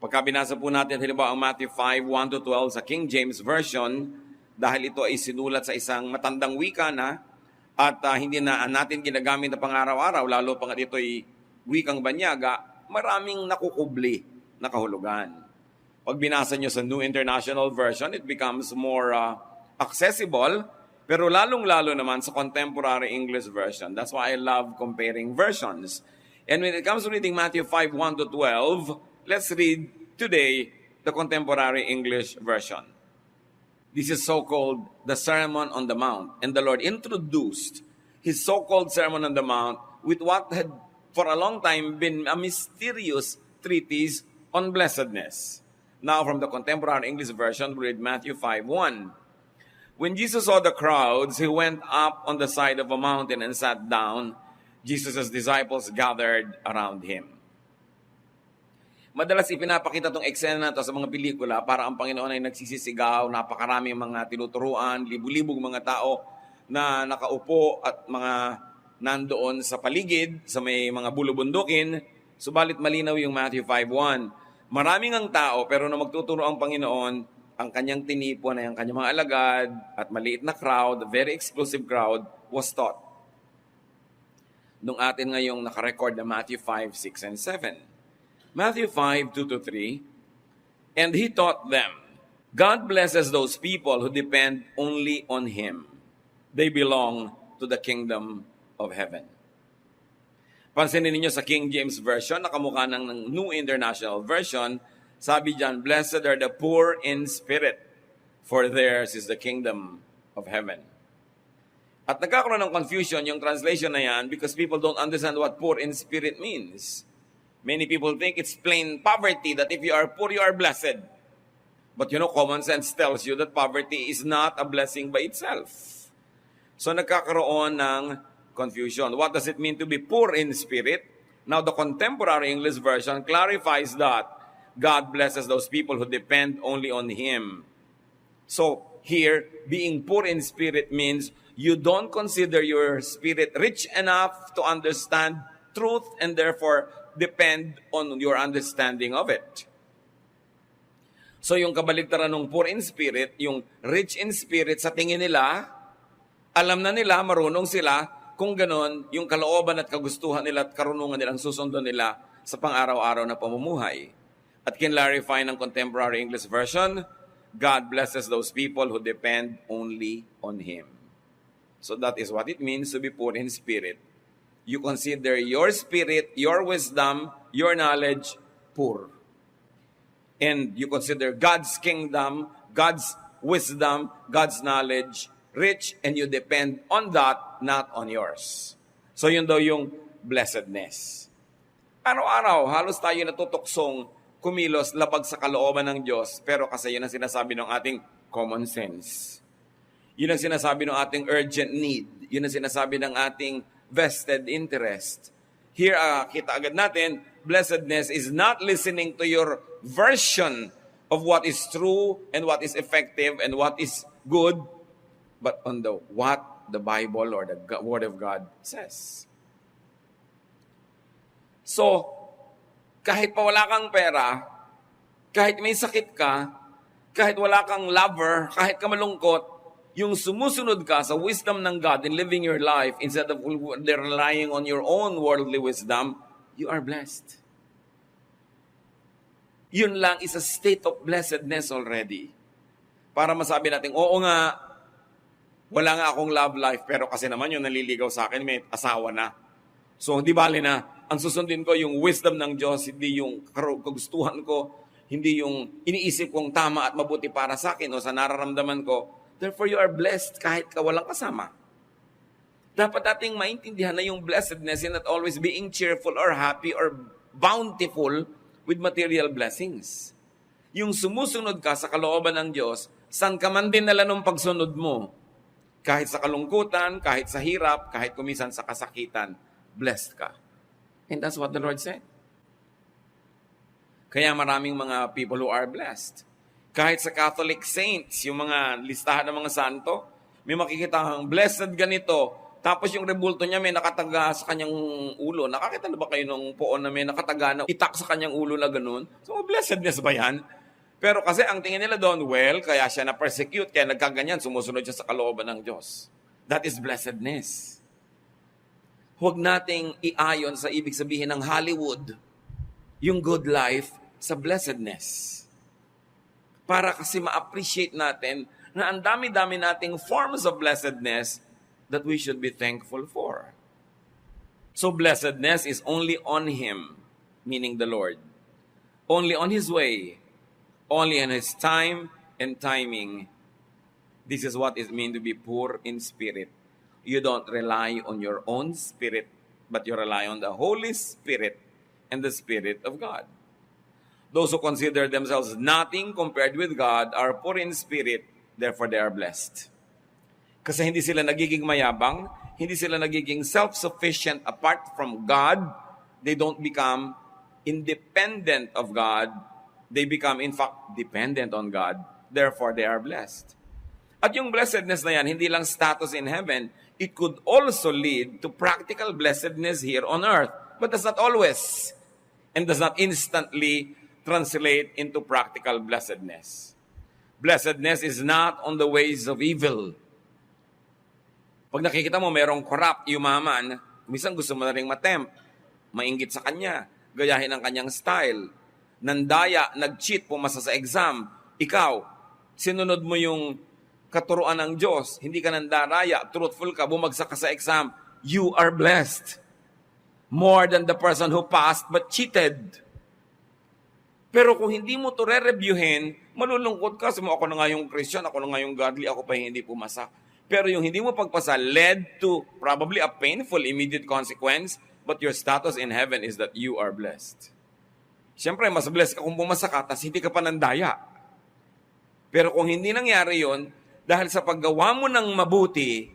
Pagka binasa po natin, halimbawa ang Matthew 5, 1-12 sa King James Version, dahil ito ay sinulat sa isang matandang wika na, at hindi na natin ginagamit na pang-araw-araw, lalo pa nga dito ay wikang banyaga, maraming nakukubli na kahulugan. Pag binasa nyo sa New International Version, it becomes more accessible, pero lalong-lalo naman sa Contemporary English Version. That's why I love comparing versions. And when it comes to reading Matthew 5, 1-12, let's read today the Contemporary English Version. This is so-called the Sermon on the Mount. And the Lord introduced his so-called Sermon on the Mount with what had for a long time been a mysterious treatise on blessedness. Now from the Contemporary English Version, we read Matthew 5:1. When Jesus saw the crowds, he went up on the side of a mountain and sat down. Jesus' disciples gathered around him. Madalas ipinapakita itong eksena na ito sa mga pelikula para ang Panginoon ay nagsisisigaw, napakaraming mga tinuturuan, libu-libong mga tao na nakaupo at mga nandoon sa paligid, sa may mga bulubundukin. Subalit malinaw yung Matthew 5:1. Maraming ang tao pero na magtuturo ang Panginoon, ang kanyang tinipon ay ang kanyang mga alagad at maliit na crowd, a very exclusive crowd, was taught. Nung atin ngayong nakarecord na Matthew 5, 6, and 7. Matthew 5, 2-3, and he taught them, God blesses those people who depend only on him. They belong to the kingdom of heaven. Pansinin ninyo sa King James Version, nakamukha ng New International Version, sabi dyan, blessed are the poor in spirit, for theirs is the kingdom of heaven. At nagkakaroon ng confusion yung translation na yan because people don't understand what poor in spirit means. Many people think it's plain poverty, that if you are poor, you are blessed. But common sense tells you that poverty is not a blessing by itself. So nagkakaroon ng confusion. What does it mean to be poor in spirit? Now the Contemporary English Version clarifies that God blesses those people who depend only on him. So here, being poor in spirit means you don't consider your spirit rich enough to understand truth and therefore depend on your understanding of it. So yung kabaligtaran ng poor in spirit, yung rich in spirit, sa tingin nila, alam na nila, marunong sila, kung ganon, yung kalooban at kagustuhan nila at karunungan nilang susundon nila sa pang-araw-araw na pamumuhay. At kinlarify ng Contemporary English Version, God blesses those people who depend only on him. So that is what it means to be poor in spirit. You consider your spirit, your wisdom, your knowledge poor. And you consider God's kingdom, God's wisdom, God's knowledge rich, and you depend on that, not on yours. So yun daw yung blessedness. Araw-araw, halos tayo natutuksong kumilos labag sa kalooban ng Diyos, pero kasi yun ang sinasabi ng ating common sense. Yun ang sinasabi ng ating urgent need. Yun ang sinasabi ng ating vested interest. Here, kita agad natin, blessedness is not listening to your version of what is true and what is effective and what is good, but on what the Bible or the Word of God says. So, kahit pa wala kang pera, kahit may sakit ka, kahit wala kang lover, kahit ka malungkot, yung sumusunod ka sa wisdom ng God in living your life instead of relying on your own worldly wisdom, you are blessed. Yun lang is a state of blessedness already. Para masabi natin, oo nga, wala nga akong love life, pero kasi naman yung naliligaw sa akin, may asawa na. So, hindi bali na. Ang susundin ko yung wisdom ng Diyos, hindi yung kagustuhan ko, hindi yung iniisip kong tama at mabuti para sa akin o sa nararamdaman ko. Therefore, you are blessed kahit ka walang kasama. Dapat nating maintindihan na yung blessedness is not always being cheerful or happy or bountiful with material blessings. Yung sumusunod ka sa kalooban ng Diyos, saan ka man dinala ng pagsunod mo. Kahit sa kalungkutan, kahit sa hirap, kahit kumisan sa kasakitan, blessed ka. And that's what the Lord said. Kaya maraming mga people who are blessed. Kahit sa Catholic saints, yung mga listahan ng mga santo, may makikita kang blessed ganito, Tapos yung rebulto niya may nakataga sa kanyang ulo. Nakakita na ba kayo ng poon na may nakataga na itak sa kanyang ulo na ganun? So, blessedness ba yan? Pero kasi ang tingin nila doon, well, kaya siya na-persecute, kaya nagkaganyan, sumusunod siya sa kalooban ng Diyos. That is blessedness. Huwag nating iayon sa ibig sabihin ng Hollywood yung good life sa blessedness. Para kasi ma-appreciate natin na ang dami-dami nating forms of blessedness that we should be thankful for. So blessedness is only on Him, meaning the Lord. Only on His way. Only in His time and timing. This is what it means to be poor in spirit. You don't rely on your own spirit, but you rely on the Holy Spirit and the Spirit of God. Those who consider themselves nothing compared with God are poor in spirit, therefore they are blessed. Kasi hindi sila nagiging mayabang, hindi sila nagiging self-sufficient apart from God, they don't become independent of God, they become in fact dependent on God, therefore they are blessed. At yung blessedness na yan, hindi lang status in heaven, it could also lead to practical blessedness here on earth, but that's not always, and does not instantly translate into practical blessedness. Blessedness is not on the ways of evil. Pag nakikita mo mayroong corrupt, yumaman, minsan gusto mo na rin matempt, mainggit sa kanya, gayahin ang kanyang style, nandaya, nag-cheat, pumasa sa exam, ikaw, sinunod mo yung katuruan ng Diyos, hindi ka nandaraya, truthful ka, bumagsak ka sa exam, you are blessed. More than the person who passed but cheated. Pero kung hindi mo to re-reviewin, malulungkot ka. Ako na nga yung Christian, ako na nga yung godly, ako pa hindi pumasa. Pero yung hindi mo pagpasa led to probably a painful immediate consequence, but your status in heaven is that you are blessed. Siyempre, mas blessed ka kung pumasa ka, tas hindi ka pa nandaya. Pero kung hindi nangyari yon, dahil sa paggawa mo ng mabuti,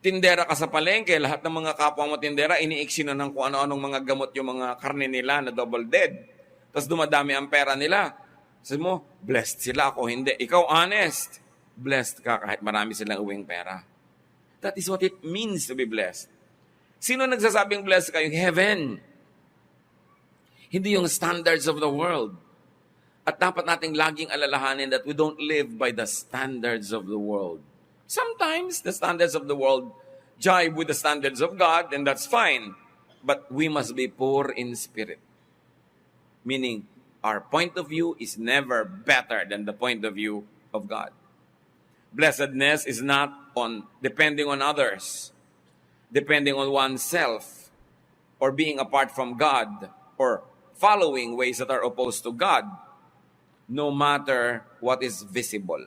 tindera ka sa palengke, lahat ng mga kapwa mo tindera, iniiksi na ng kung ano-anong mga gamot yung mga karne nila na double dead. Tapos dumadami ang pera nila. Sabi mo, blessed sila, ako hindi. Ikaw honest, blessed ka kahit marami silang uwing pera. That is what it means to be blessed. Sino nagsasabing blessed kayo? Heaven. Hindi yung standards of the world. At dapat nating laging alalahanin that we don't live by the standards of the world. Sometimes the standards of the world jive with the standards of God, and that's fine. But we must be poor in spirit. Meaning, our point of view is never better than the point of view of God. Blessedness is not on depending on others, depending on oneself, or being apart from God, or following ways that are opposed to God, no matter what is visible.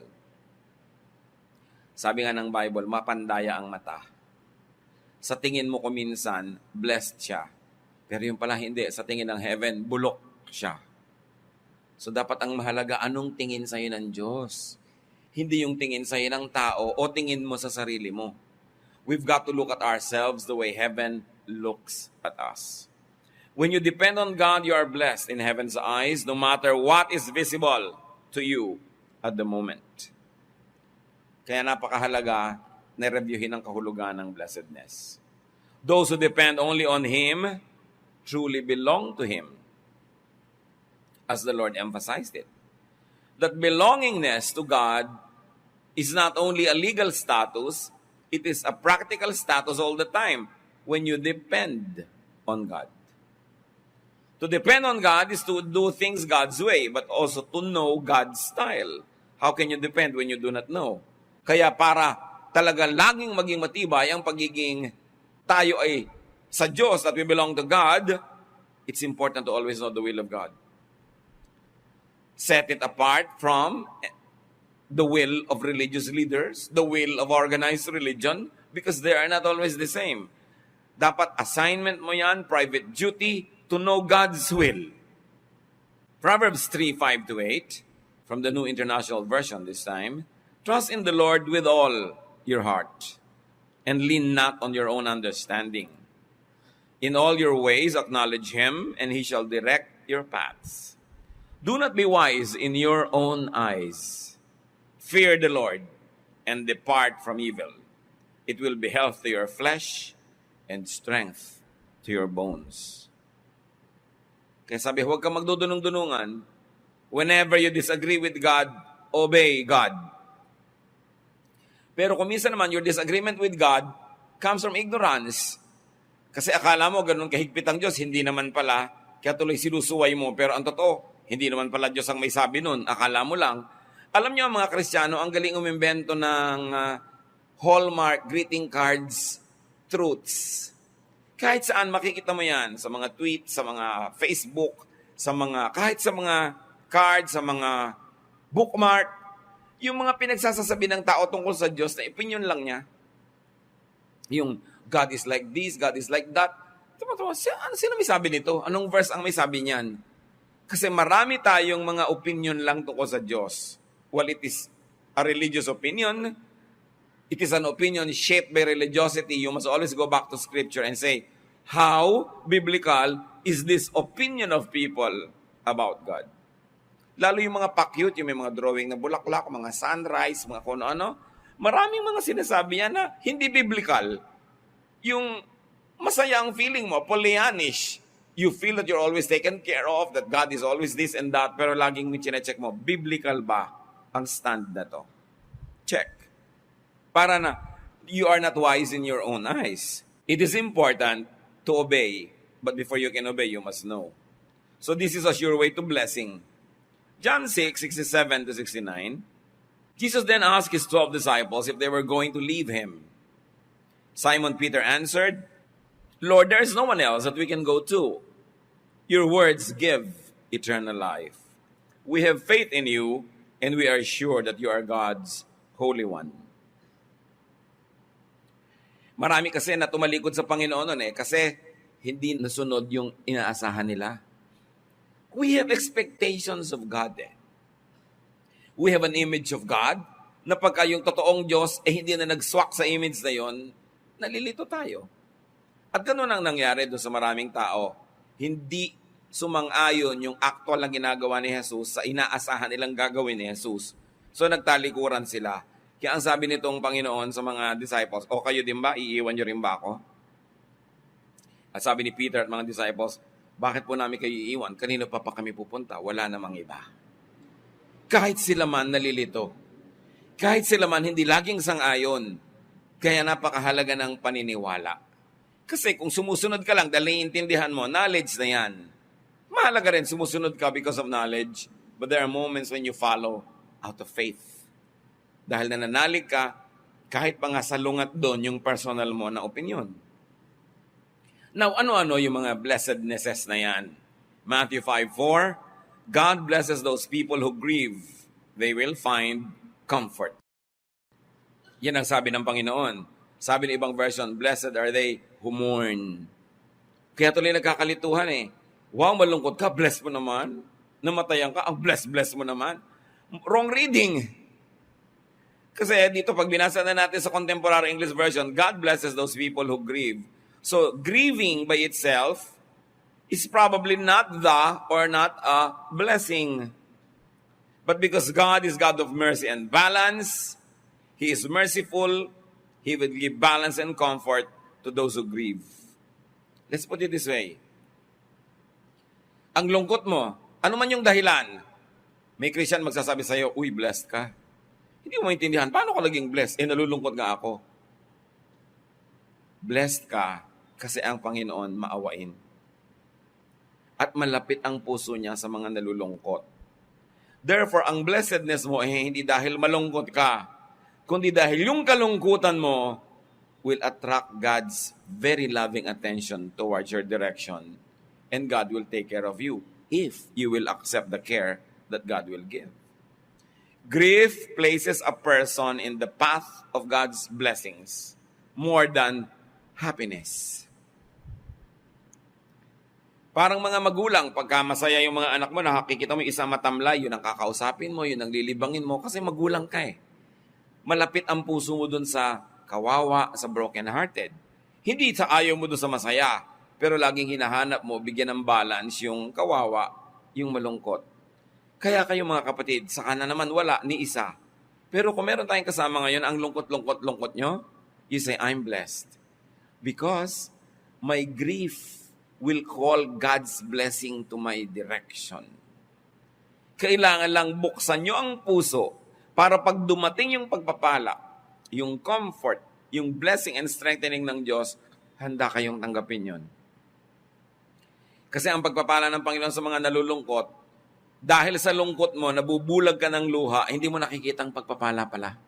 Sabi nga ng Bible, mapandaya ang mata. Sa tingin mo kuminsan, blessed siya. Pero yung pala hindi, sa tingin ng heaven, bulok siya. So dapat ang mahalaga, anong tingin sa'yo ng Diyos? Hindi yung tingin sa'yo ng tao o tingin mo sa sarili mo. We've got to look at ourselves the way heaven looks at us. When you depend on God, you are blessed in heaven's eyes, no matter what is visible to you at the moment. Kaya napakahalaga na reviewin ang kahulugan ng blessedness. Those who depend only on Him truly belong to Him, as the Lord emphasized it. That belongingness to God is not only a legal status, it is a practical status all the time when you depend on God. To depend on God is to do things God's way, but also to know God's style. How can you depend when you do not know? Kaya para talaga laging maging matibay ang pagiging tayo ay sa Diyos, that we belong to God, it's important to always know the will of God. Set it apart from the will of religious leaders, the will of organized religion, because they are not always the same. Dapat assignment mo yan, private duty, to know God's will. Proverbs 3:5-8, from the New International Version this time, trust in the Lord with all your heart, and lean not on your own understanding. In all your ways acknowledge Him, and He shall direct your paths. Do not be wise in your own eyes. Fear the Lord, and depart from evil. It will be health to your flesh and strength to your bones. Kaya sabi, huwag kang magdudunong-dunungan. Whenever you disagree with God, obey God. Pero kung minsan naman, your disagreement with God comes from ignorance. Kasi akala mo, ganun kahigpit ang Diyos, hindi naman pala, kaya tuloy sinusuway mo. Pero ang totoo, hindi naman pala Diyos ang may sabi nun. Akala mo lang. Alam niyo mga Kristiyano, ang galing umimbento ng Hallmark greeting cards, truths. Kahit saan makikita mo yan, sa mga tweets, sa mga Facebook, kahit sa mga cards, sa mga bookmark, yung mga pinagsasasabi ng tao tungkol sa Diyos na opinion lang niya. Yung God is like this, God is like that. Sino may sabi nito? Anong verse ang may sabi niyan? Kasi marami tayong mga opinion lang tungkol sa Diyos. Well, it is a religious opinion. It is an opinion shaped by religiosity. You must always go back to Scripture and say, how biblical is this opinion of people about God? Lalo yung mga pa-cute, yung may mga drawing na bulaklak, mga sunrise, mga kung ano. Maraming mga sinasabi yan na hindi biblical. Yung masaya ang feeling mo, Pollyannish. You feel that you're always taken care of, that God is always this and that, pero laging chinecheck mo, biblical ba ang stand na to? Check. Para na, you are not wise in your own eyes. It is important to obey, but before you can obey, you must know. So this is a sure way to blessing. John 6:67 to 69, Jesus then asked his 12 disciples if they were going to leave him. Simon Peter answered, Lord, there is no one else that we can go to. Your words give eternal life. We have faith in you, and we are sure that you are God's Holy One. Marami kasi na tumalikod sa Panginoon nun kasi hindi nasunod yung inaasahan nila. We have expectations of God We have an image of God na pagka yung totoong Diyos hindi na nagswak sa image na yon, nalilito tayo. At ganun ang nangyari doon sa maraming tao. Hindi sumang-ayon yung actual na ginagawa ni Jesus sa inaasahan nilang gagawin ni Jesus. So nagtalikuran sila. Kaya ang sabi nitong Panginoon sa mga disciples, o kayo din ba? Iiwan nyo rin ba ako? At sabi ni Peter at mga disciples, bakit po namin kayo iiwan? Kanino pa kami pupunta? Wala namang iba. Kahit sila man nalilito. Kahit sila man hindi laging sang-ayon. Kaya napakahalaga ng paniniwala. Kasi kung sumusunod ka lang dahil naiintindihan mo, knowledge na yan. Mahalaga rin sumusunod ka because of knowledge. But there are moments when you follow out of faith. Dahil nananalig ka, kahit pa nga salungat doon yung personal mo na opinion. Now, ano-ano yung mga blessednesses na yan? Matthew 5:4, God blesses those people who grieve. They will find comfort. Yan ang sabi ng Panginoon. Sabi ng ibang version, blessed are they who mourn. Kaya tuloy nagkakalituhan Wow, malungkot ka, bless mo naman. Namatayan ka, ang bless mo naman. Wrong reading. Kasi dito, pag binasa na natin sa contemporary English version, God blesses those people who grieve. So, grieving by itself is probably not a blessing. But because God is God of mercy and balance, He is merciful, He will give balance and comfort to those who grieve. Let's put it this way. Ang lungkot mo, ano man yung dahilan, may Christian magsasabi sa'yo, uy, blessed ka. Hindi mo maintindihan, paano ka naging blessed? Nalulungkot nga ako. Blessed ka kasi ang Panginoon maawain. At malapit ang puso niya sa mga nalulungkot. Therefore, ang blessedness mo hindi dahil malungkot ka, kundi dahil yung kalungkutan mo will attract God's very loving attention towards your direction. And God will take care of you if you will accept the care that God will give. Grief places a person in the path of God's blessings more than happiness. Parang mga magulang, pagka masaya yung mga anak mo, nakikita mo yung isang matamlay, yun ang kakausapin mo, yun ang lilibangin mo, kasi magulang ka Malapit ang puso mo dun sa kawawa, sa broken-hearted. Hindi sa ayaw mo dun sa masaya, pero laging hinahanap mo, bigyan ng balance yung kawawa, yung malungkot. Kaya kayo mga kapatid, sa kanan naman wala, ni isa. Pero kung meron tayong kasama ngayon, ang lungkot-lungkot nyo, You say, I'm blessed. Because my grief will call God's blessing to my direction. Kailangan lang buksan nyo ang puso para pag dumating yung pagpapala, yung comfort, yung blessing and strengthening ng Diyos, handa kayong tanggapin yon. Kasi ang pagpapala ng Panginoon sa mga nalulungkot, dahil sa lungkot mo, nabubulag ka ng luha, hindi mo nakikita ang pagpapala pala.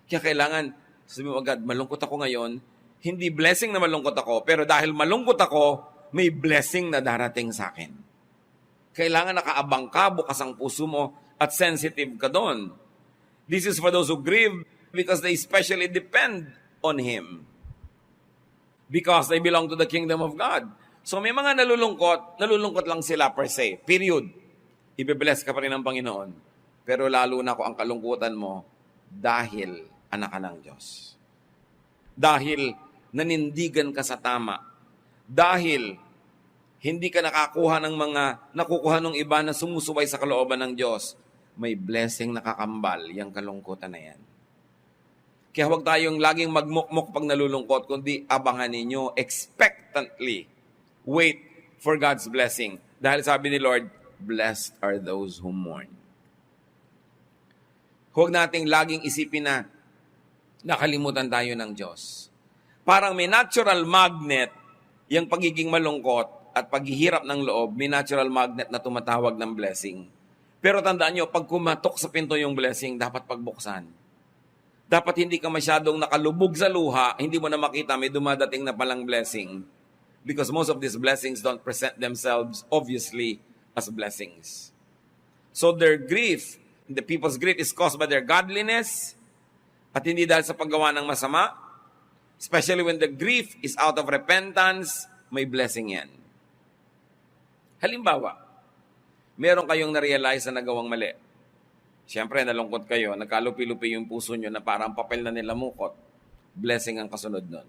Kaya kailangan, sabi mo agad, malungkot ako ngayon, hindi blessing na malungkot ako, pero dahil malungkot ako, may blessing na darating sa akin. Kailangan nakaabang ka, bukas ang puso mo, at sensitive ka doon. This is for those who grieve because they especially depend on Him. Because they belong to the kingdom of God. So may mga nalulungkot lang sila per se, period. Ibe-bless ka pa rin ng Panginoon. Pero lalo na kung ang kalungkutan mo dahil anak ka ng Diyos. Dahil nanindigan ka sa tama. Dahil hindi ka nakukuha ng iba na sumusuway sa kalooban ng Diyos. May blessing nakakambal yung kalungkutan na yan. Kaya huwag tayong laging magmukmok pag nalulungkot, kundi abangan ninyo expectantly. Wait for God's blessing. Dahil sabi ni Lord, blessed are those who mourn. Huwag nating laging isipin na nakalimutan tayo ng Diyos. Parang may natural magnet yung pagiging malungkot at paghihirap ng loob, may natural magnet na tumatawag ng blessing. Pero tandaan nyo, pag kumatok sa pinto yung blessing, dapat pagbuksan. Dapat hindi ka masyadong nakalubog sa luha, hindi mo na makita may dumadating na palang blessing. Because most of these blessings don't present themselves obviously as blessings. So their grief, the people's grief is caused by their godliness at hindi dahil sa paggawa ng masama. Especially when the grief is out of repentance, may blessing yan. Halimbawa, meron kayong na-realize na nagawang mali. Siyempre, nalungkot kayo, nagkalupi-lupi yung puso nyo na parang papel na nilamukot. Blessing ang kasunod nun.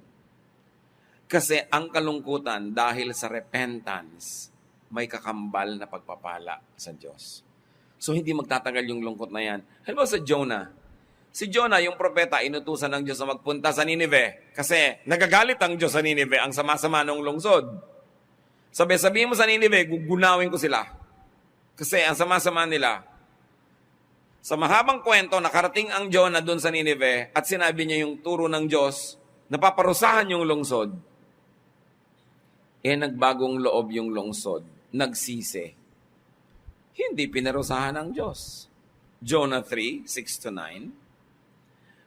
Kasi ang kalungkutan dahil sa repentance, may kakambal na pagpapala sa Diyos. So hindi magtatagal yung lungkot na yan. Halimbawa sa Jonah. Si Jonah, yung propeta, inutusan ng Diyos na magpunta sa Nineveh. Kasi nagagalit ang Diyos sa Nineveh, ang sama-sama ng lungsod. Sabihin mo sa Nineveh, gugunawin ko sila. Kasi ang sama-sama nila. Sa mahabang kwento, nakarating ang Jonah doon sa Nineveh at sinabi niya yung turo ng Diyos, napaparusahan yung lungsod. Nagbagong loob yung lungsod. Nagsisi. Hindi pinarusahan ng Diyos. Jonah 3:6-9.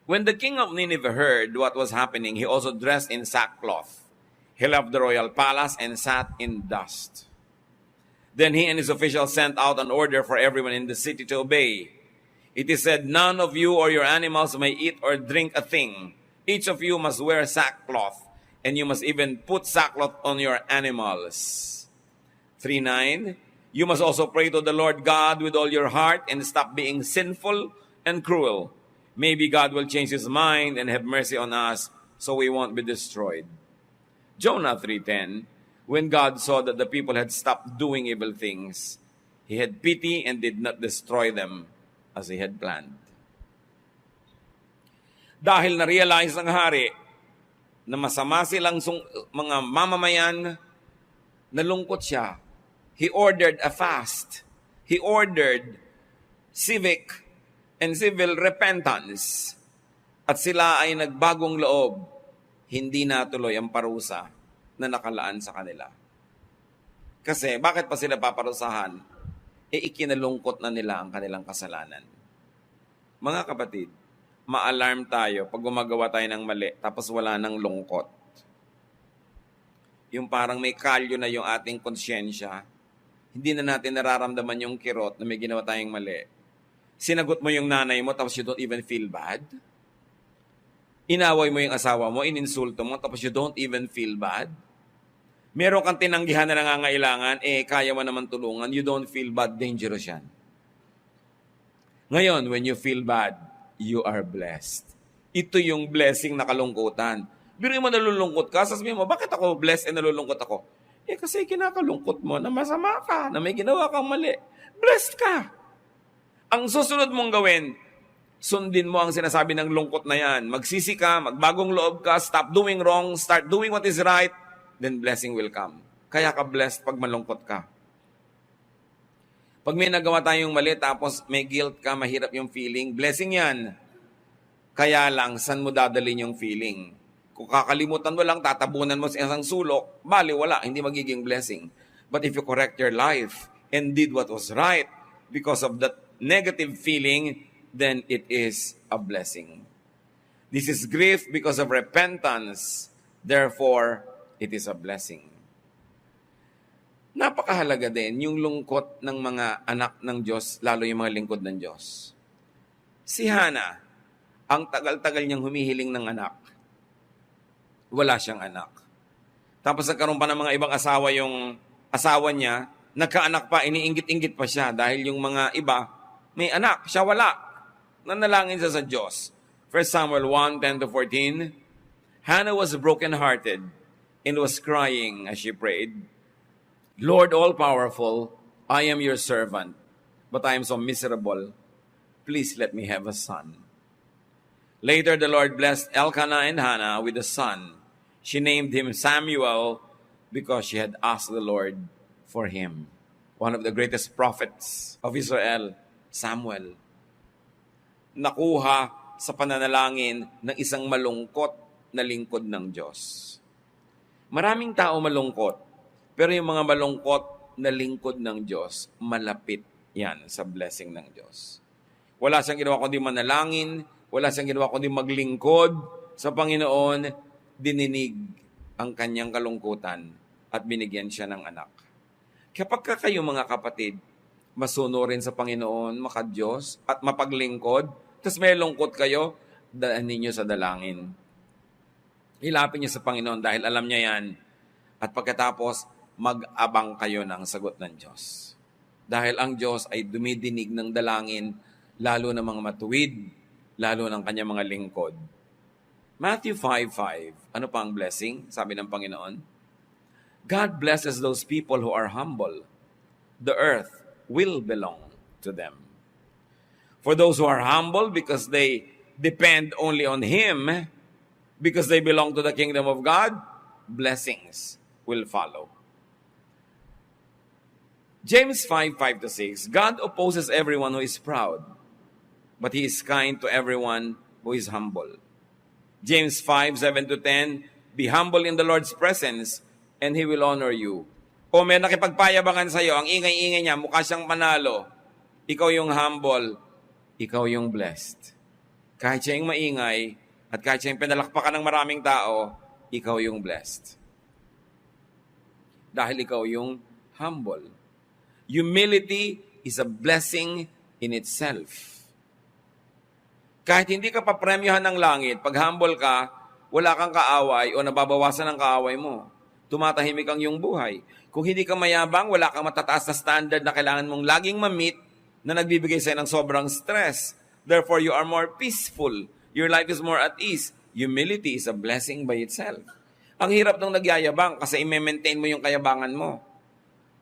When the king of Nineveh heard what was happening, he also dressed in sackcloth. He left the royal palace and sat in dust. Then he and his officials sent out an order for everyone in the city to obey. It is said, none of you or your animals may eat or drink a thing. Each of you must wear sackcloth, and you must even put sackcloth on your animals. 3:9. You must also pray to the Lord God with all your heart and stop being sinful and cruel. Maybe God will change His mind and have mercy on us so we won't be destroyed. Jonah 3:10. When God saw that the people had stopped doing evil things, He had pity and did not destroy them as He had planned. Dahil na-realize ng hari na masama silang mga mamamayan, nalungkot siya. He ordered a fast. He ordered civic and civil repentance. At sila ay nagbagong loob. Hindi natuloy ang parusa na nakalaan sa kanila. Kasi bakit pa sila paparusahan? Ikinalungkot na nila ang kanilang kasalanan. Mga kapatid, ma-alarm tayo pag gumagawa tayo ng mali tapos wala ng lungkot. Yung parang may kalyo na yung ating konsyensya, hindi na natin nararamdaman yung kirot na may ginawa tayong mali. Sinagot mo yung nanay mo tapos you don't even feel bad. Inaway mo yung asawa mo, ininsulto mo tapos you don't even feel bad. Meron kang tinanggihan na nangangailangan, kaya mo naman tulungan, you don't feel bad, dangerous yan. Ngayon, when you feel bad, you are blessed. Ito yung blessing na kalungkutan. Biruin mo nalulungkot ka, sasabihin mo, bakit ako blessed and nalulungkot ako? Kasi kinakalungkot mo na masama ka, na may ginawa kang mali. Blessed ka. Ang susunod mong gawin, sundin mo ang sinasabi ng lungkot na yan. Magsisi ka, magbagong loob ka, stop doing wrong, start doing what is right, then blessing will come. Kaya ka blessed pag malungkot ka. Pag may nagawa tayong mali, tapos may guilt ka, mahirap yung feeling, blessing yan. Kaya lang, saan mo dadalhin yung feeling? Kung kakalimutan mo lang, tatabunan mo sa isang sulok, bali, wala, hindi magiging blessing. But if you correct your life and did what was right because of that negative feeling, then it is a blessing. This is grief because of repentance. Therefore, it is a blessing. Napakahalaga din yung lungkot ng mga anak ng Diyos, lalo yung mga lingkod ng Diyos. Si Hannah, ang tagal-tagal niyang humihiling ng anak. Wala siyang anak. Tapos nagkaroon pa ng mga ibang asawa yung asawa niya, nagkaanak pa, iniinggit-inggit pa siya dahil yung mga iba, may anak, siya wala. Nanalangin siya sa Diyos. 1 Samuel 1:10-14, Hannah was broken-hearted and was crying as she prayed, Lord all-powerful, I am your servant, but I am so miserable. Please let me have a son. Later, the Lord blessed Elkanah and Hannah with a son. She named him Samuel because she had asked the Lord for him. One of the greatest prophets of Israel, Samuel. Nakuha sa pananalangin ng isang malungkot na lingkod ng Diyos. Maraming tao malungkot, pero yung mga malungkot na lingkod ng Diyos, malapit yan sa blessing ng Diyos. Wala siyang ginawa kundi manalangin, wala siyang ginawa kundi maglingkod sa Panginoon, dininig ang kanyang kalungkutan at binigyan siya ng anak. Kapag kayo mga kapatid, masunurin sa Panginoon, maka-Diyos at mapaglingkod, tapos may lungkot kayo, daan ninyo sa dalangin. Ilapin niyo sa Panginoon dahil alam niya yan. At pagkatapos, mag-abang kayo ng sagot ng Diyos. Dahil ang Diyos ay dumidinig ng dalangin, lalo ng mga matuwid, lalo ng kanyang mga lingkod. Matthew 5:5, ano pa ang blessing? Sabi ng Panginoon, God blesses those people who are humble. The earth will belong to them. For those who are humble because they depend only on Him, because they belong to the kingdom of God, blessings will follow. James 5:5-6, God opposes everyone who is proud, but He is kind to everyone who is humble. James 5:7-10, be humble in the Lord's presence, and He will honor you. O may nakipagpayabangan sa iyo, ang ingay-ingay niya, mukha siyang manalo. Ikaw yung humble, ikaw yung blessed. Kahit siya yung maingay, at kahit siya yung pinalakpakan ng maraming tao, ikaw yung blessed. Dahil ikaw yung humble. Humility is a blessing in itself. Kahit hindi ka papremyohan ng langit, pag humble ka, wala kang kaaway o nababawasan ang kaaway mo. Tumatahimik ang iyong buhay. Kung hindi ka mayabang, wala kang matataas na standard na kailangan mong laging ma-meet na nagbibigay sa'yo ng sobrang stress. Therefore, you are more peaceful. Your life is more at ease. Humility is a blessing by itself. Ang hirap nung nagyayabang kasi i-maintain mo yung kayabangan mo.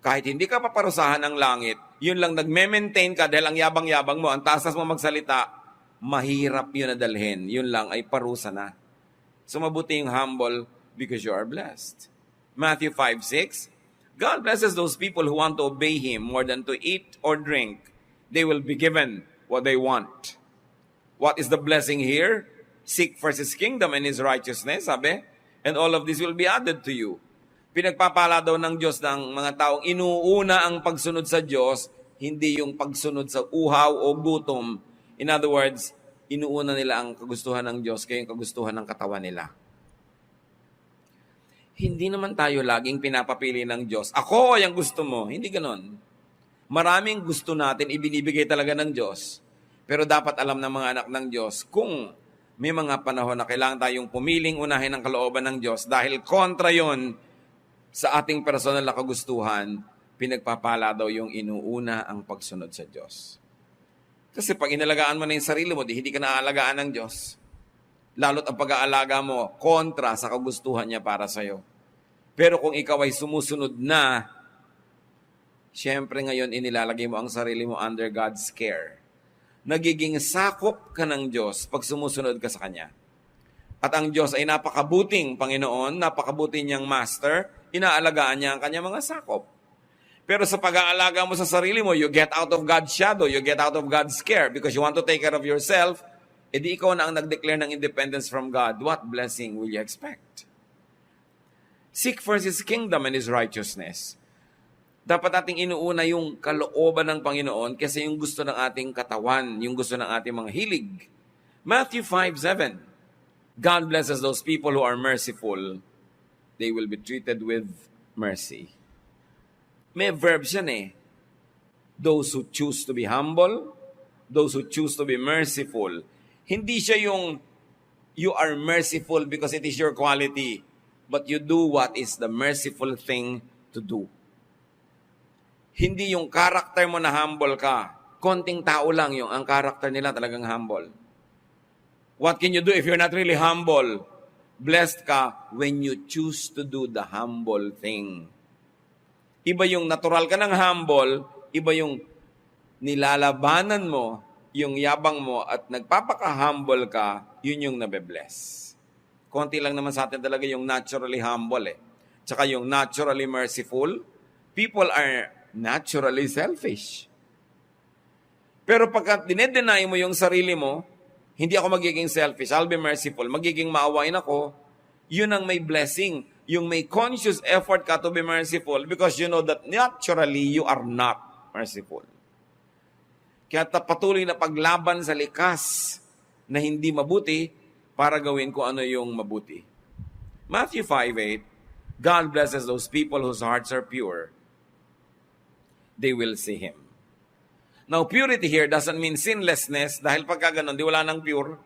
Kahit hindi ka paparusahan ng langit, yun lang nagme-maintain ka dahil ang yabang-yabang mo, ang taas mo magsalita, mahirap yun na dalhin. Yun lang ay parusa na. So mabuti yung humble because you are blessed. Matthew 5:6, God blesses those people who want to obey Him more than to eat or drink. They will be given what they want. What is the blessing here? Seek first His kingdom and His righteousness, sabi, and all of this will be added to you. Pinagpapala daw ng Diyos ng mga taong inuuna ang pagsunod sa Diyos, hindi yung pagsunod sa uhaw o gutom. In other words, inuuna nila ang kagustuhan ng Diyos kaya yung kagustuhan ng katawan nila. Hindi naman tayo laging pinapapili ng Diyos. Ako yung gusto mo. Hindi ganon. Maraming gusto natin ibinibigay talaga ng Diyos. Pero dapat alam ng mga anak ng Diyos kung may mga panahon na kailangan tayong pumiling unahin ang kalooban ng Diyos dahil kontra yon sa ating personal na kagustuhan, pinagpapala daw yung inuuna ang pagsunod sa Diyos. Kasi pag inalagaan mo na yung sarili mo, hindi ka naaalagaan ng Diyos. Lalo't ang pag-aalaga mo, kontra sa kagustuhan niya para sa'yo. Pero kung ikaw ay sumusunod na, syempre ngayon inilalagay mo ang sarili mo under God's care. nagiging sakop ka ng Diyos pag sumusunod ka sa Kanya. At ang Diyos ay napakabuting Panginoon, napakabuti niyang Master, inaalagaan niya ang Kanyang mga sakop. Pero sa pag-aalaga mo sa sarili mo, you get out of God's shadow, you get out of God's care because you want to take care of yourself, edi ikaw na ang nag-declare ng independence from God. What blessing will you expect? Seek first His kingdom and His righteousness. Dapat nating inuuna yung kalooban ng Panginoon kasi yung gusto ng ating katawan, yung gusto ng ating mga hilig. Matthew 5:7. God blesses those people who are merciful. They will be treated with mercy. May verbs yan eh. Those who choose to be humble, those who choose to be merciful. Hindi siya yung you are merciful because it is your quality, but you do what is the merciful thing to do. Hindi yung character mo na humble ka. Konting tao lang yung ang character nila talagang humble. What can you do if you're not really humble? Blessed ka when you choose to do the humble thing. Iba yung natural ka ng humble, iba yung nilalabanan mo, yung yabang mo at nagpapaka-humble ka, yun yung nabe-bless. Konti lang naman sa atin talaga yung naturally humble eh. Tsaka yung naturally merciful, people are naturally selfish. Pero pagka dinedenay mo yung sarili mo, hindi ako magiging selfish, I'll be merciful, magiging maawain ako, yun ang may blessing. Yung may conscious effort ka to be merciful because you know that naturally you are not merciful. Kaya patuloy na paglaban sa likas na hindi mabuti para gawin ko ano yung mabuti. Matthew 5:8, God blesses those people whose hearts are pure. They will see Him. Now, purity here doesn't mean sinlessness dahil pagka ganun, di wala nang pure.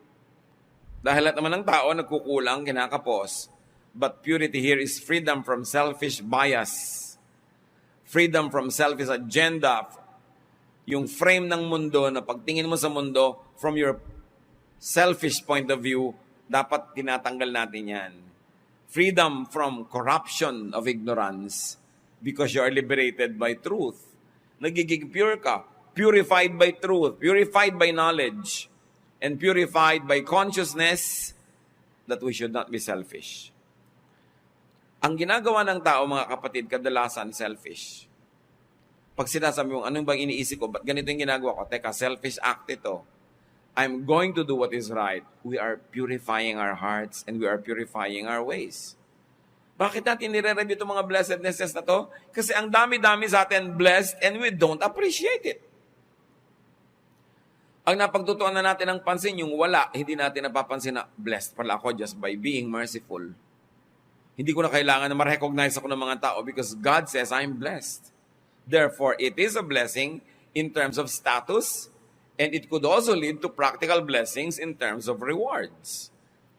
Dahil lahat naman ng tao nagkukulang, kinakapos. But purity here is freedom from selfish bias. Freedom from selfish agenda. Yung frame ng mundo na pagtingin mo sa mundo from your selfish point of view, dapat tinatanggal natin yan. Freedom from corruption of ignorance because you are liberated by truth. Nagiging pure ka. Purified by truth. Purified by knowledge. And purified by consciousness that we should not be selfish. Ang ginagawa ng tao, mga kapatid, kadalasan selfish. Pag sinasabi mo, anong bang iniisip ko? Ba't ganito yung ginagawa ko? Teka, selfish act ito. I'm going to do what is right. We are purifying our hearts and we are purifying our ways. Bakit natin nire-review itong mga blessednesses na to? Kasi ang dami-dami sa atin blessed and we don't appreciate it. Ang napagtutuan na natin ng pansin, yung wala, hindi natin napapansin na blessed pala ako just by being merciful. Hindi ko na kailangan na ma-recognize ako ng mga tao because God says I'm blessed. Therefore, it is a blessing in terms of status and it could also lead to practical blessings in terms of rewards.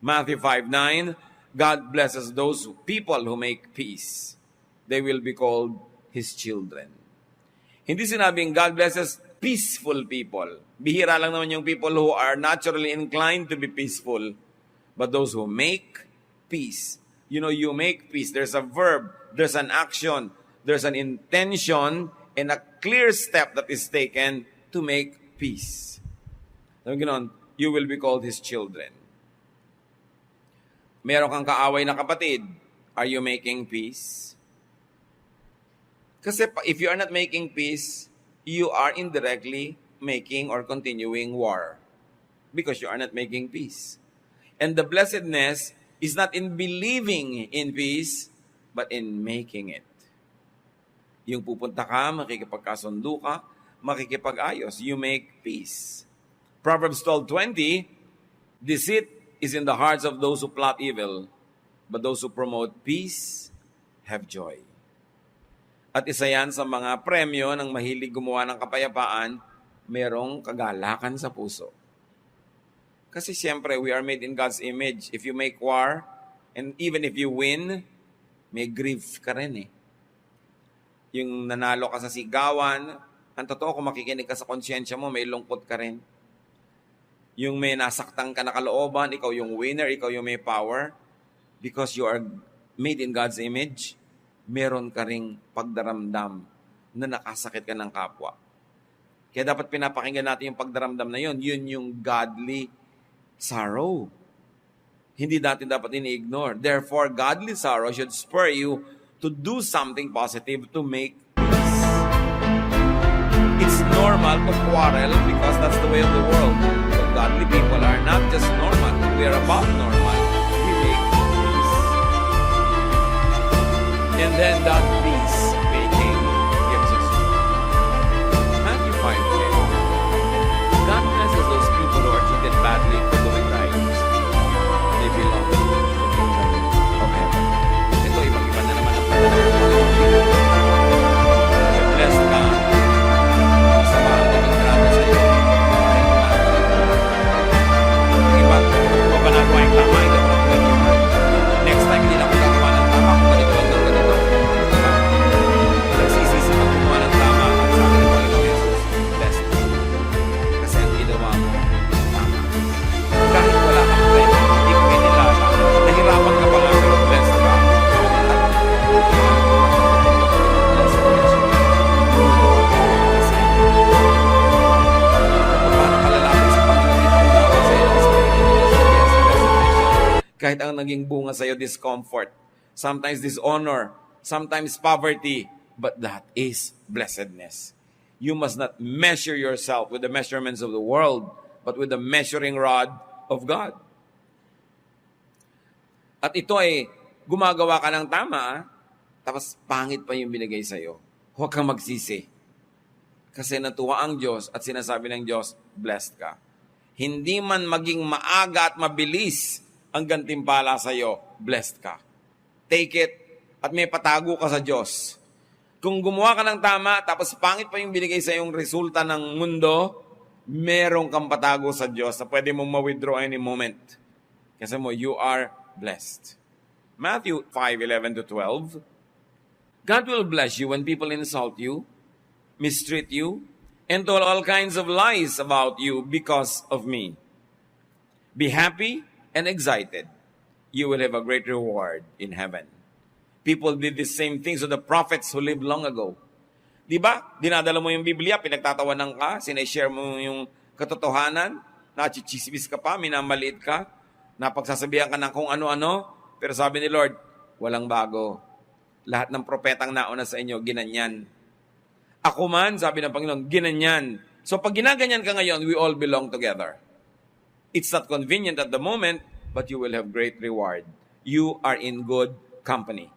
Matthew 5:9, God blesses those people who make peace. They will be called His children. Hindi sinabing God blesses peaceful people. Bihira lang naman yung people who are naturally inclined to be peaceful. But those who make peace. You know, you make peace. There's a verb, there's an action, there's an intention, and a clear step that is taken to make peace. So, ganoon, you will be called His children. Meron kang kaaway na kapatid, are you making peace? Kasi if you are not making peace, you are indirectly making or continuing war because you are not making peace. And the blessedness is not in believing in peace, but in making it. Yung pupunta ka, makikipagkasundo ka, makikipag-ayos. You make peace. Proverbs 12:20, deceit is in the hearts of those who plot evil, but those who promote peace have joy. At isa yan sa mga premyo ng mahilig gumawa ng kapayapaan, merong kagalakan sa puso. Kasi siyempre, we are made in God's image. If you make war, and even if you win, may grief ka rin eh. Yung nanalo ka sa sigawan, ang totoo kung makikinig ka sa konsyensya mo, may lungkot ka rin. Yung may nasaktan ka na kalooban, ikaw yung winner, ikaw yung may power, because you are made in God's image, meron ka ring pagdaramdam na nakasakit ka ng kapwa. Kaya dapat pinapakinggan natin yung pagdaramdam na yun. Yun yung godly sorrow. Hindi natin dapat ini-ignore. Therefore, godly sorrow should spur you to do something positive to make peace. It's normal to quarrel because that's the way of the world. But godly people are not just normal. We are above normal. We make peace. And then that peace-making gives us Matthew 5:10. God blesses those people who are treated badly for doing right. They belong to the kingdom of heaven. Ito, ibang-iba na naman ang pananaw. Blessed ka. Sama ang pagkakarami sa iyo. Ang iba, mapanagawa yung tama, ito ang ganyan. Next time, hindi na ako gagawa ng tama kung ganito lang ng ganito. Diba? Nagsisisi pag gumawa ng tama at sabi ng Panginoon Jesus, blessed. Kasi ang ginawa mo, tama. Kahit wala kang friend, hindi ko kinilala, nahirapan ka pa lang, pero blessed ka. Kahit ang naging bunga sa'yo, discomfort, sometimes dishonor, sometimes poverty, but that is blessedness. You must not measure yourself with the measurements of the world, but with the measuring rod of God. At ito ay gumagawa ka ng tama, tapos pangit pa yung binigay sa'yo. Huwag kang magsisi. Kasi natuwa ang Diyos at sinasabi ng Diyos, blessed ka. Hindi man maging maaga at mabilis ang gantimpala sa'yo, blessed ka. Take it at may patago ka sa Diyos. Kung gumawa ka ng tama, tapos pangit pa yung binigay sa yung resulta ng mundo, merong kang patago sa Diyos na pwede mong ma-withdraw any moment. Kasi mo, you are blessed. Matthew 5:11-12, God will bless you when people insult you, mistreat you, and tell all kinds of lies about you because of me. Be happy and excited. You will have a great reward in heaven. People did the same things to the prophets who lived long ago. Di ba? Dinadala mo yung Biblia, pinagtatawanan ka, sinashare mo yung katotohanan, nachichismis ka pa, minamaliit ka, napagsasabihan ka ng kung ano-ano, pero sabi ni Lord, walang bago. Lahat ng propetang nauna sa inyo, ginanyan. Ako man, sabi ng Panginoon, ginanyan. So pag ginaganyan ka ngayon, we all belong together. It's not convenient at the moment, but you will have great reward. You are in good company.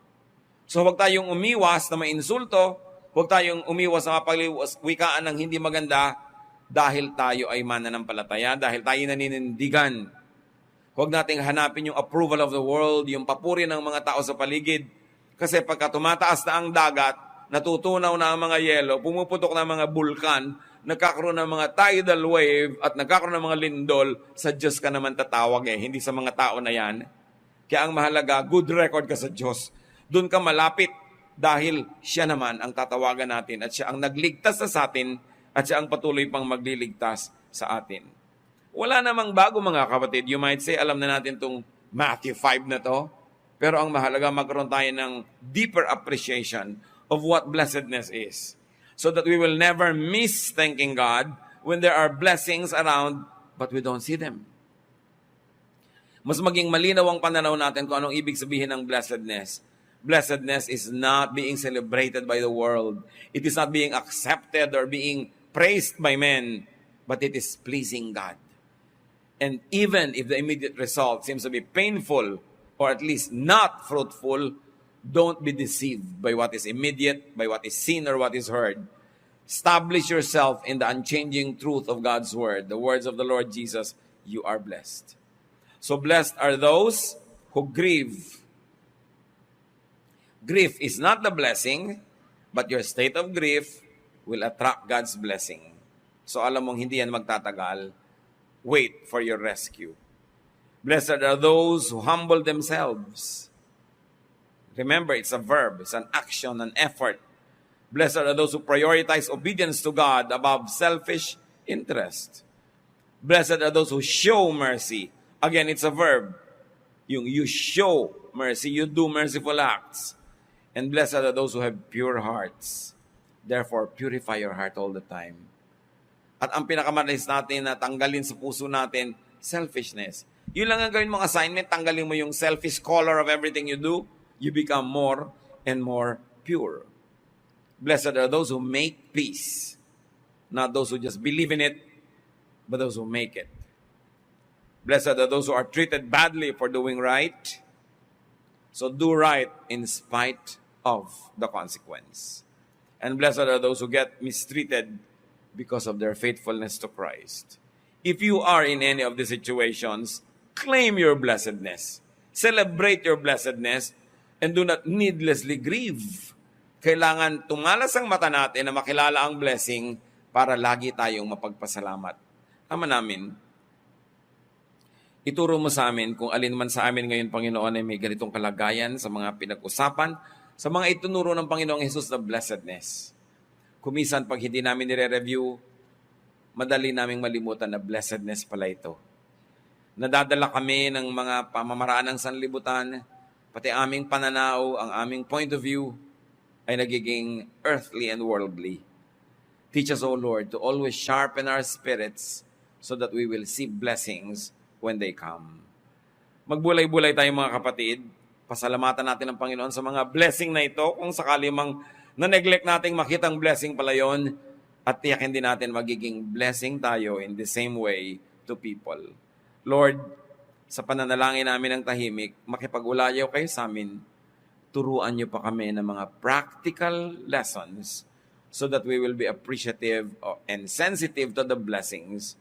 So huwag tayong umiwas na may insulto, huwag tayong umiwas na mapagwikaan ng hindi maganda dahil tayo ay mananampalataya, dahil tayo naninindigan. Huwag nating hanapin yung approval of the world, yung papuri ng mga tao sa paligid. Kasi pagka tumataas na ang dagat, natutunaw na ang mga yelo, pumuputok na ang mga bulkan, nagkakaroon ng mga tidal wave at nagkakaroon ng mga lindol, sa Diyos ka naman tatawag hindi sa mga tao na yan. Kaya ang mahalaga, good record ka sa Diyos. Doon ka malapit dahil siya naman ang tatawagan natin at siya ang nagligtas sa atin at siya ang patuloy pang magliligtas sa atin. Wala namang bago mga kapatid. You might say, alam na natin itong Matthew 5 na to, pero ang mahalaga magkaroon tayo ng deeper appreciation of what blessedness is. So that we will never miss thanking God when there are blessings around but we don't see them. Mas maging malinaw ang pananaw natin kung anong ibig sabihin ng blessedness. Blessedness is not being celebrated by the world. It is not being accepted or being praised by men, but it is pleasing God. And even if the immediate result seems to be painful or at least not fruitful, don't be deceived by what is immediate, by what is seen or what is heard. Establish yourself in the unchanging truth of God's word, the words of the Lord Jesus. You are blessed. So blessed are those who grieve. Grief is not the blessing, but your state of grief will attract God's blessing. So alam mong hindi yan magtatagal. Wait for your rescue. Blessed are those who humble themselves. Remember, it's a verb, it's an action, an effort. Blessed are those who prioritize obedience to God above selfish interest. Blessed are those who show mercy. Again, it's a verb. You show mercy, you do merciful acts. And blessed are those who have pure hearts. Therefore, purify your heart all the time. At ang pinakamadalis natin na tanggalin sa puso natin, selfishness. Yun lang ang gawin mong assignment, tanggalin mo yung selfish color of everything you do, you become more and more pure. Blessed are those who make peace, not those who just believe in it, but those who make it. Blessed are those who are treated badly for doing right, so do right in spite of the consequence. And blessed are those who get mistreated because of their faithfulness to Christ. If you are in any of these situations, claim your blessedness. Celebrate your blessedness and do not needlessly grieve. Kailangan tumalas ang mata natin na makilala ang blessing para lagi tayong mapagpasalamat. Ama namin, ituro mo sa amin kung alin man sa amin ngayon, Panginoon, ay may ganitong kalagayan sa mga pinag-usapan, sa mga itunuro ng Panginoong Hesus na blessedness. Kumisan, pag hindi namin nire-review, madali naming malimutan na blessedness pala ito. Nadadala kami ng mga pamamaraan ng sanlibutan, pati aming pananaw, ang aming point of view, ay nagiging earthly and worldly. Teach us, O Lord, to always sharpen our spirits so that we will see blessings when they come. Magbulay-bulay tayo mga kapatid. Pasalamatan natin ang Panginoon sa mga blessing na ito. Kung sakali mang na-neglect nating makitang blessing pala yun, at tiyakin din natin magiging blessing tayo in the same way to people. Lord, sa pananalangin namin ng tahimik, makipag-ulayaw kayo sa amin. Turuan niyo pa kami ng mga practical lessons so that we will be appreciative and sensitive to the blessings